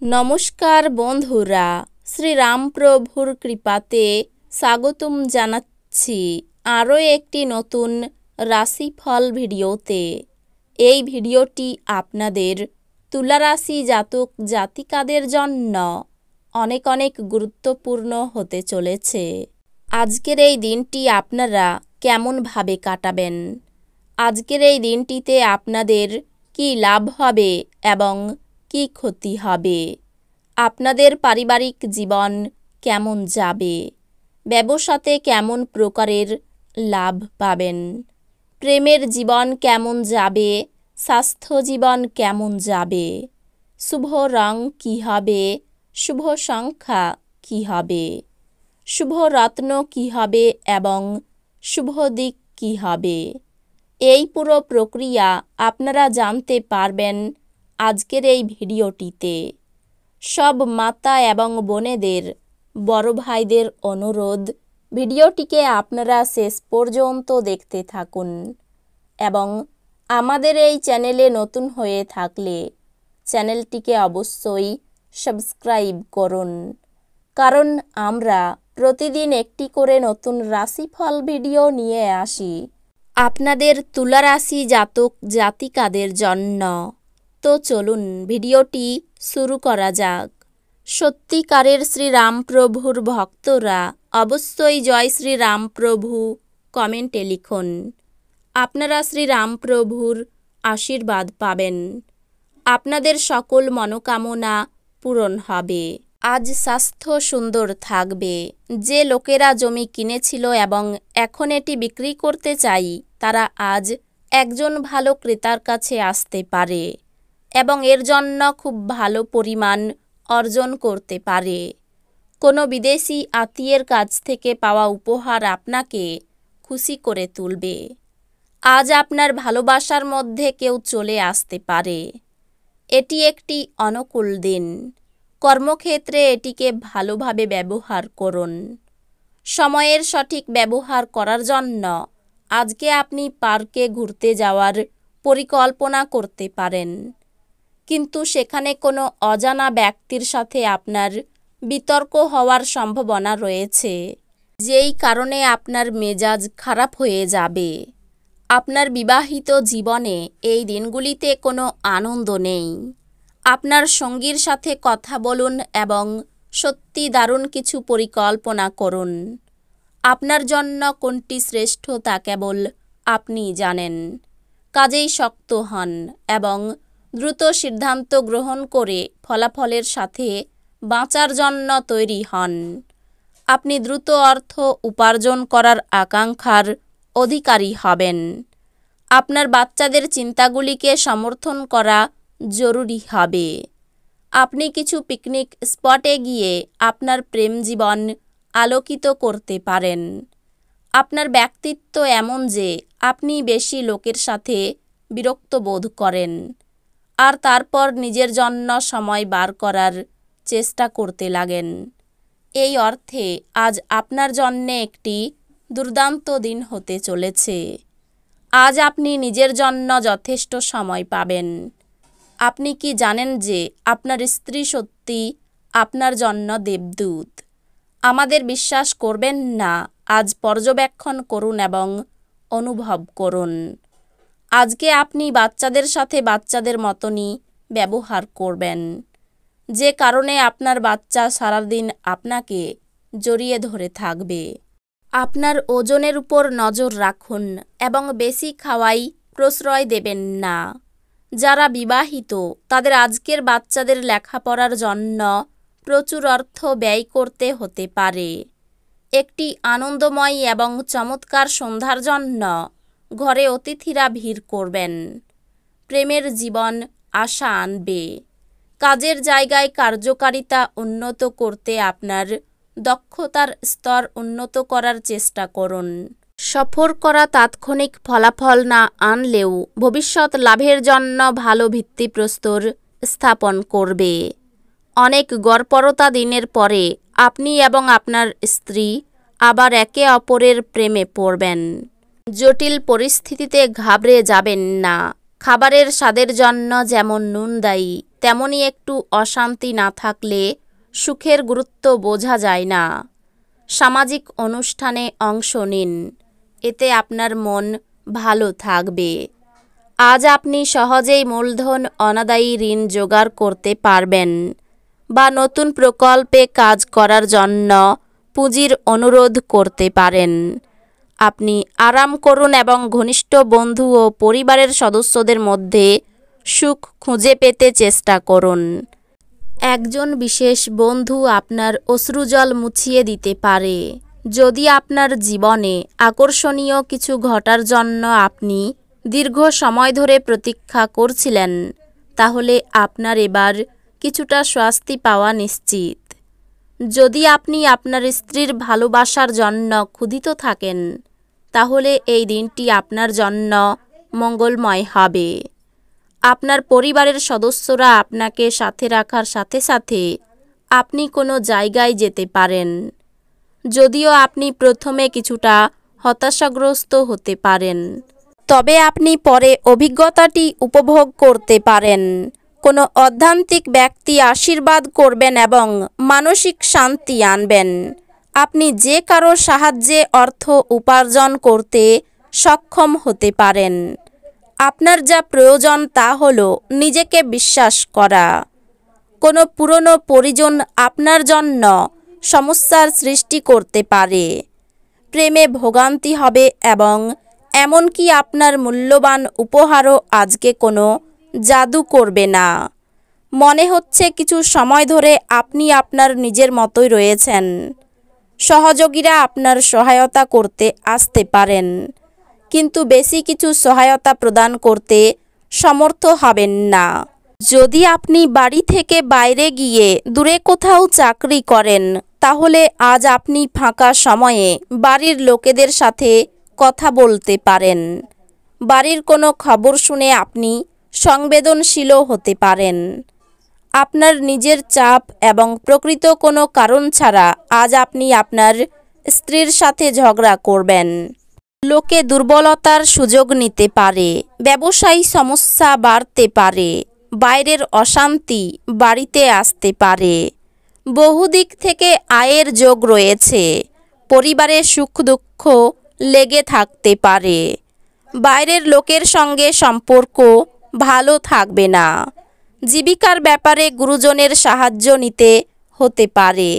নমস্কার বন্ধুরা, শ্রীরামপ্রভুর কৃপাতে স্বাগতম জানাচ্ছি আরও একটি নতুন রাশিফল ভিডিওতে। এই ভিডিওটি আপনাদের তুলা রাশি জাতক জাতিকাদের জন্য অনেক অনেক গুরুত্বপূর্ণ হতে চলেছে। আজকের এই দিনটি আপনারা কেমনভাবে কাটাবেন, আজকের এই দিনটিতে আপনাদের কি লাভ হবে এবং কি ক্ষতি হবে, আপনাদের পারিবারিক জীবন কেমন যাবে, ব্যবসাতে কেমন প্রকারের লাভ পাবেন, প্রেমের জীবন কেমন যাবে, স্বাস্থ্য জীবন কেমন যাবে, শুভ রং কী হবে, শুভ সংখ্যা কী হবে, শুভ রত্ন কী হবে এবং শুভ দিক কী হবে, এই পুরো প্রক্রিয়া আপনারা জানতে পারবেন আজকের এই ভিডিওটিতে। সব মাতা এবং বোনেদের, বড় ভাইদের অনুরোধ, ভিডিওটিকে আপনারা শেষ পর্যন্ত দেখতে থাকুন এবং আমাদের এই চ্যানেলে নতুন হয়ে থাকলে চ্যানেলটিকে অবশ্যই সাবস্ক্রাইব করুন, কারণ আমরা প্রতিদিন একটি করে নতুন রাশিফল ভিডিও নিয়ে আসি আপনাদের তুলা রাশি জাতক জাতিকাদের জন্য। তো চলুন ভিডিওটি শুরু করা যাক। সত্যিকারের শ্রীরামপ্রভুর ভক্তরা অবশ্যই জয় শ্রীরামপ্রভু কমেন্টে লিখুন। আপনারা শ্রীরামপ্রভুর আশীর্বাদ পাবেন, আপনাদের সকল মনোকামনা পূরণ হবে। আজ স্বাস্থ্য সুন্দর থাকবে। যে লোকেরা জমি কিনেছিল এবং এখন এটি বিক্রি করতে চাই, তারা আজ একজন ভালো ক্রেতার কাছে আসতে পারে এবং এর জন্য খুব ভালো পরিমাণ অর্জন করতে পারে। কোনো বিদেশি আত্মীয়ের কাছ থেকে পাওয়া উপহার আপনাকে খুশি করে তুলবে। আজ আপনার ভালোবাসার মধ্যে কেউ চলে আসতে পারে। এটি একটি অনুকূল দিন। কর্মক্ষেত্রে এটিকে ভালোভাবে ব্যবহার করুন। সময়ের সঠিক ব্যবহার করার জন্য আজকে আপনি পার্কে ঘুরতে যাওয়ার পরিকল্পনা করতে পারেন, কিন্তু সেখানে কোনো অজানা ব্যক্তির সাথে আপনার বিতর্ক হওয়ার সম্ভাবনা রয়েছে, যেই কারণে আপনার মেজাজ খারাপ হয়ে যাবে। আপনার বিবাহিত জীবনে এই দিনগুলিতে কোনো আনন্দ নেই। আপনার সঙ্গীর সাথে কথা বলুন এবং সত্যি দারুণ কিছু পরিকল্পনা করুন। আপনার জন্য কোনটি শ্রেষ্ঠ তা কেবল আপনিই জানেন। কাজেই শক্ত হন এবং দ্রুত সিদ্ধান্ত গ্রহণ করে ফলাফলের সাথে বাঁচার জন্য তৈরি হন। আপনি দ্রুত অর্থ উপার্জন করার আকাঙ্ক্ষার অধিকারী হবেন। আপনার বাচ্চাদের চিন্তাগুলিকে সমর্থন করা জরুরি হবে। আপনি কিছু পিকনিক স্পটে গিয়ে আপনার প্রেম জীবন আলোকিত করতে পারেন। আপনার ব্যক্তিত্ব এমন যে আপনি বেশি লোকের সাথে বিরক্ত বোধ করেন, আর তারপর নিজের জন্য সময় বার করার চেষ্টা করতে লাগেন। এই অর্থে আজ আপনার জন্যে একটি দুর্দান্ত দিন হতে চলেছে। আজ আপনি নিজের জন্য যথেষ্ট সময় পাবেন। আপনি কি জানেন যে আপনার স্ত্রী সত্যি আপনার জন্য দেবদূত? আমাদের বিশ্বাস করবেন না, আজ পর্যবেক্ষণ করুন এবং অনুভব করুন। আজকে আপনি বাচ্চাদের সাথে বাচ্চাদের মতনই ব্যবহার করবেন, যে কারণে আপনার বাচ্চা সারাদিন আপনাকে জড়িয়ে ধরে থাকবে। আপনার ওজনের উপর নজর রাখুন এবং বেশি খাওয়াই প্রশ্রয় দেবেন না। যারা বিবাহিত তাদের আজকের বাচ্চাদের লেখাপড়ার জন্য প্রচুর অর্থ ব্যয় করতে হতে পারে। একটি আনন্দময় এবং চমৎকার সন্ধ্যার জন্য ঘরে অতিথিরা ভিড় করবেন। প্রেমের জীবন আশা আনবে। কাজের জায়গায় কার্যকারিতা উন্নত করতে আপনার দক্ষতার স্তর উন্নত করার চেষ্টা করুন। সফর করা তাৎক্ষণিক ফলাফল না আনলেও ভবিষ্যৎ লাভের জন্য ভালো ভিত্তিপ্রস্তর স্থাপন করবে। অনেক গড়পড়তা দিনের পরে আপনি এবং আপনার স্ত্রী আবার একে অপরের প্রেমে পড়বেন। জটিল পরিস্থিতিতে ঘাবড়ে যাবেন না। খাবারের স্বাদের জন্য যেমন নুন দায়ী, তেমনই একটু অশান্তি না থাকলে সুখের গুরুত্ব বোঝা যায় না। সামাজিক অনুষ্ঠানে অংশ নিন, এতে আপনার মন ভালো থাকবে। আজ আপনি সহজেই মূলধন অনাদায়ী ঋণ জোগাড় করতে পারবেন বা নতুন প্রকল্পে কাজ করার জন্য পুঁজির অনুরোধ করতে পারেন। আপনি আরাম করুন এবং ঘনিষ্ঠ বন্ধু ও পরিবারের সদস্যদের মধ্যে সুখ খুঁজে পেতে চেষ্টা করুন। একজন বিশেষ বন্ধু আপনার অশ্রুজল মুছিয়ে দিতে পারে। যদি আপনার জীবনে আকর্ষণীয় কিছু ঘটার জন্য আপনি দীর্ঘ সময় ধরে প্রতীক্ষা করছিলেন, তাহলে আপনার এবার কিছুটা স্বস্তি পাওয়া নিশ্চিত। যদি আপনি আপনার স্ত্রীর ভালোবাসার জন্য ক্ষুধিত থাকেন, তাহলে এই দিনটি আপনার জন্য মঙ্গলময় হবে। আপনার পরিবারের সদস্যরা আপনাকে সাথে রাখার সাথে সাথে আপনি কোনো জায়গায় যেতে পারেন। যদিও আপনি প্রথমে কিছুটা হতাশাগ্রস্ত হতে পারেন, তবে আপনি পরে অভিজ্ঞতাটি উপভোগ করতে পারেন। কোনো আধ্যাত্মিক ব্যক্তি আশীর্বাদ করবেন এবং মানসিক শান্তি আনবেন। আপনি যে কারো সাহায্যে অর্থ উপার্জন করতে সক্ষম হতে পারেন। আপনার যা প্রয়োজন তা হলো নিজেকে বিশ্বাস করা। কোনো পুরনো পরিজন আপনার জন্য সমস্যার সৃষ্টি করতে পারে। প্রেমে ভোগান্তি হবে এবং এমনকি আপনার মূল্যবান উপহারও আজকে কোনো জাদু করবে না। মনে হচ্ছে কিছু সময় ধরে আপনি আপনার নিজের মতোই রয়েছেন। সহযোগীরা আপনার সহায়তা করতে আসতে পারেন, কিন্তু বেশি কিছু সহায়তা প্রদান করতে সমর্থ হবেন না। যদি আপনি বাড়ি থেকে বাইরে গিয়ে দূরে কোথাও চাকরি করেন, তাহলে আজ আপনি ফাঁকা সময়ে বাড়ির লোকেদের সাথে কথা বলতে পারেন। বাড়ির কোনো খবর শুনে আপনি সংবেদনশীলও হতে পারেন। আপনার নিজের চাপ এবং প্রকৃত কোনো কারণ ছাড়া আজ আপনি আপনার স্ত্রীর সাথে ঝগড়া করবেন। লোকে দুর্বলতার সুযোগ নিতে পারে। ব্যবসায়ী সমস্যা বাড়তে পারে। বাইরের অশান্তি বাড়িতে আসতে পারে। বহুদিক থেকে আয়ের যোগ রয়েছে। পরিবারে সুখ দুঃখ লেগে থাকতে পারে। বাইরের লোকের সঙ্গে সম্পর্ক ভালো থাকবে না। জীবিকার ব্যাপারে গুরুজনের সাহায্য নিতে হতে পারে।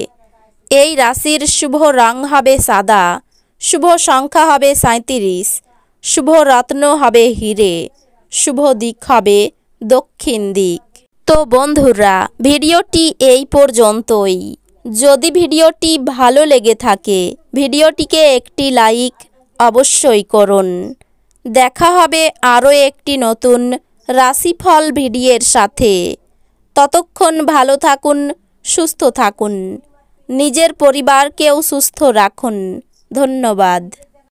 এই রাশির শুভ রং হবে সাদা, শুভ সংখ্যা হবে 37, শুভ রত্ন হবে হিরে, শুভ দিক হবে দক্ষিণ দিক। তো বন্ধুরা, ভিডিওটি এই পর্যন্তই। যদি ভিডিওটি ভালো লেগে থাকে, ভিডিওটিকে একটি লাইক অবশ্যই করুন। দেখা হবে আরও একটি নতুন রাশিফল ভিডিওর সাথে। ততক্ষণ ভালো থাকুন, সুস্থ থাকুন, নিজের পরিবারকেও সুস্থ রাখুন। ধন্যবাদ।